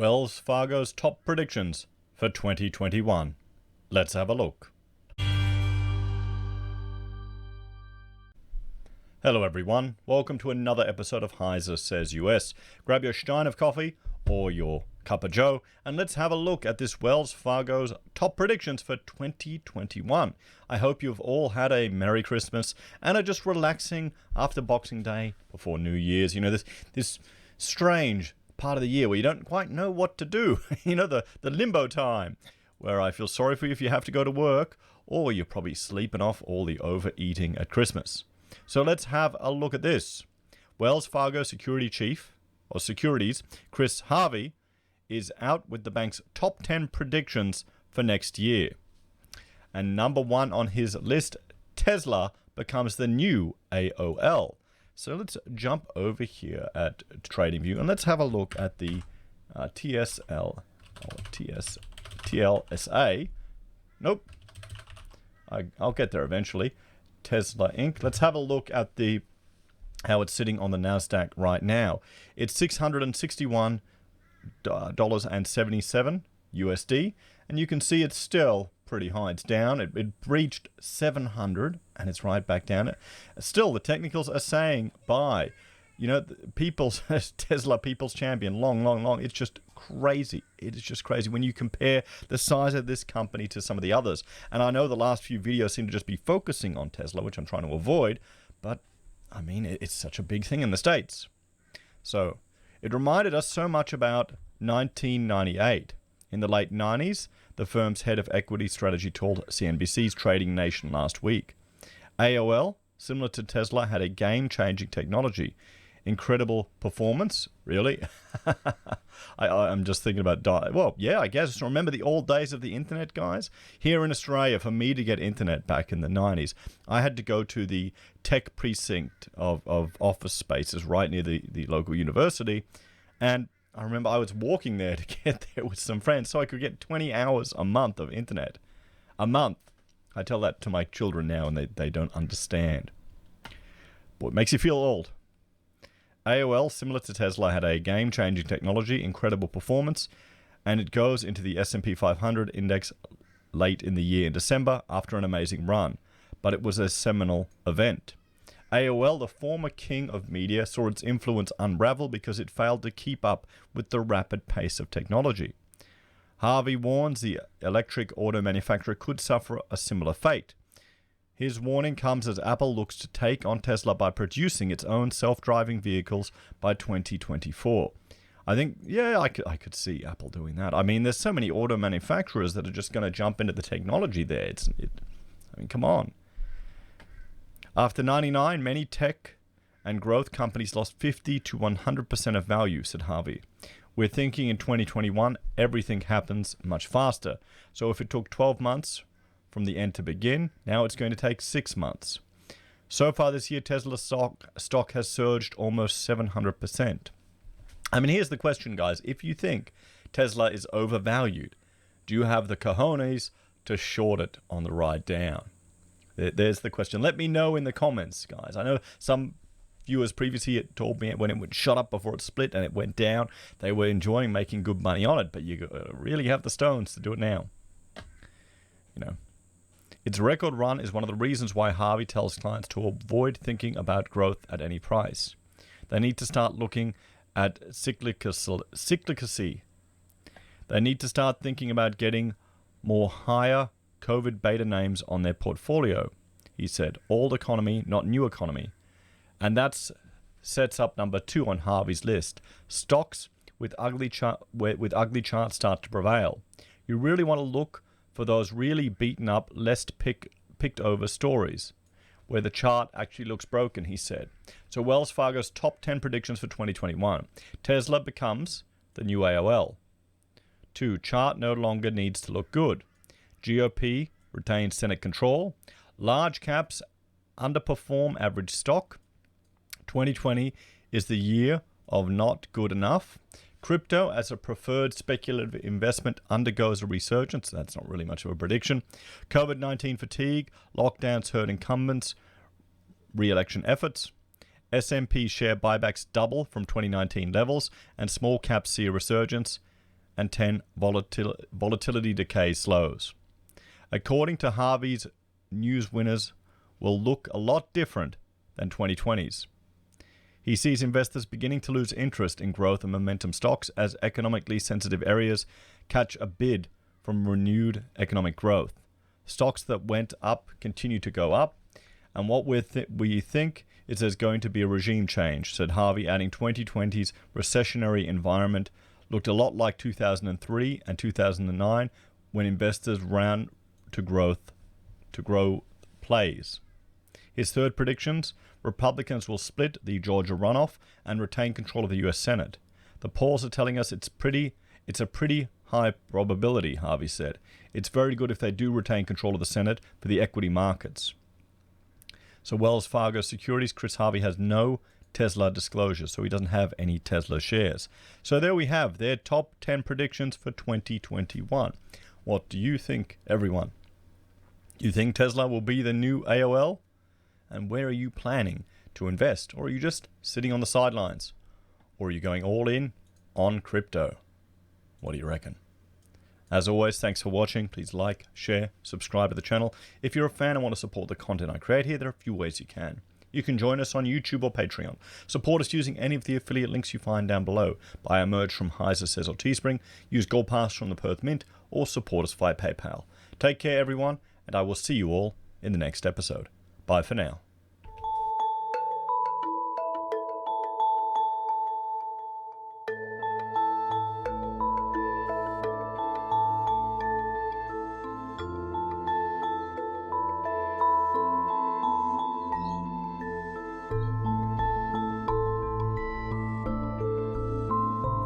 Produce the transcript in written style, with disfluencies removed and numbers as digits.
Wells Fargo's top predictions for 2021. Let's have a look. Hello everyone, welcome to another episode of Heise Says US. Grab your stein of coffee or your cup of joe and let's have a look at this Wells Fargo's top predictions for 2021. I hope you've all had a Merry Christmas and are just relaxing after Boxing Day before New Year's. You know, this strange part of the year where you don't quite know what to do. You know, the limbo time where I feel sorry for you if you have to go to work or you're probably sleeping off all the overeating at Christmas. So let's have a look at this. Wells Fargo Securities Chris Harvey is out with the bank's top 10 predictions for next year. And number one on his list, Tesla becomes the new AOL. So let's jump over here at TradingView and let's have a look at the TLSA. Nope. I'll get there eventually. Tesla Inc. Let's have a look at how it's sitting on the NASDAQ right now. It's $661.77 USD, and you can see it's still pretty high. It's down. It breached 700, and it's right back down. Still, the technicals are saying buy. You know, Tesla people's champion, long. It's just crazy. It is just crazy when you compare the size of this company to some of the others. And I know the last few videos seem to just be focusing on Tesla, which I'm trying to avoid, but I mean, it's such a big thing in the States. So it reminded us so much about 1998. In the late 90s, the firm's head of equity strategy told CNBC's Trading Nation last week. AOL, similar to Tesla, had a game-changing technology. Incredible performance, really? I'm just thinking about well, yeah, I guess. Remember the old days of the internet, guys? Here in Australia, for me to get internet back in the 90s, I had to go to the tech precinct of office spaces right near the local university. And I remember I was walking there to get there with some friends so I could get 20 hours a month of internet. A month. I tell that to my children now and they don't understand. Boy, it makes you feel old. AOL, similar to Tesla, had a game-changing technology, incredible performance, and it goes into the S&P 500 index late in the year in December after an amazing run. But it was a seminal event. AOL, the former king of media, saw its influence unravel because it failed to keep up with the rapid pace of technology. Harvey warns the electric auto manufacturer could suffer a similar fate. His warning comes as Apple looks to take on Tesla by producing its own self-driving vehicles by 2024. I think, yeah, I could see Apple doing that. I mean, there's so many auto manufacturers that are just going to jump into the technology there. I mean, come on. After 99, many tech and growth companies lost 50 to 100% of value, said Harvey. We're thinking in 2021, everything happens much faster. So if it took 12 months from the end to begin, now it's going to take 6 months. So far this year, Tesla stock has surged almost 700%. I mean, here's the question, guys. If you think Tesla is overvalued, do you have the cojones to short it on the ride down? There's the question. Let me know in the comments, guys. I know some viewers previously told me when it would shut up before it split and it went down, they were enjoying making good money on it, but you really have the stones to do it now. You know. Its record run is one of the reasons why Harvey tells clients to avoid thinking about growth at any price. They need to start looking at cyclicity. They need to start thinking about getting more higher COVID beta names on their portfolio, he said. Old economy, not new economy. And that sets up number 2 on Harvey's list. Stocks with ugly charts start to prevail. You really want to look for those really beaten up, less picked over stories, where the chart actually looks broken, he said. So Wells Fargo's top 10 predictions for 2021. Tesla becomes the new AOL. 2, chart no longer needs to look good. GOP retains Senate control. Large caps underperform average stock. 2020 is the year of not good enough. Crypto as a preferred speculative investment undergoes a resurgence. That's not really much of a prediction. COVID-19 fatigue, lockdowns hurt incumbents, re-election efforts. S&P share buybacks double from 2019 levels, and small caps see a resurgence. and 10 volatility decay slows. According to Harvey's, news winners will look a lot different than 2020's. He sees investors beginning to lose interest in growth and momentum stocks as economically sensitive areas catch a bid from renewed economic growth. Stocks that went up continue to go up, and what we think is there's going to be a regime change, said Harvey, adding 2020's recessionary environment looked a lot like 2003 and 2009 when investors ran to grow plays. His third predictions: Republicans will split the Georgia runoff and retain control of the U.S. Senate. The polls are telling us it's a pretty high probability, Harvey said. It's very good if they do retain control of the Senate for the equity markets. So Wells Fargo Securities, Chris Harvey has no Tesla disclosure, so he doesn't have any Tesla shares. So there we have their top 10 predictions for 2021. What do you think, everyone? You think Tesla will be the new AOL? And where are you planning to invest? Or are you just sitting on the sidelines? Or are you going all in on crypto? What do you reckon? As always, thanks for watching. Please like, share, subscribe to the channel. If you're a fan and want to support the content I create here, there are a few ways you can. You can join us on YouTube or Patreon. Support us using any of the affiliate links you find down below. Buy a merch from Heise Says or Teespring, use Gold Pass from the Perth Mint, or support us via PayPal. Take care, everyone, and I will see you all in the next episode. Bye for now.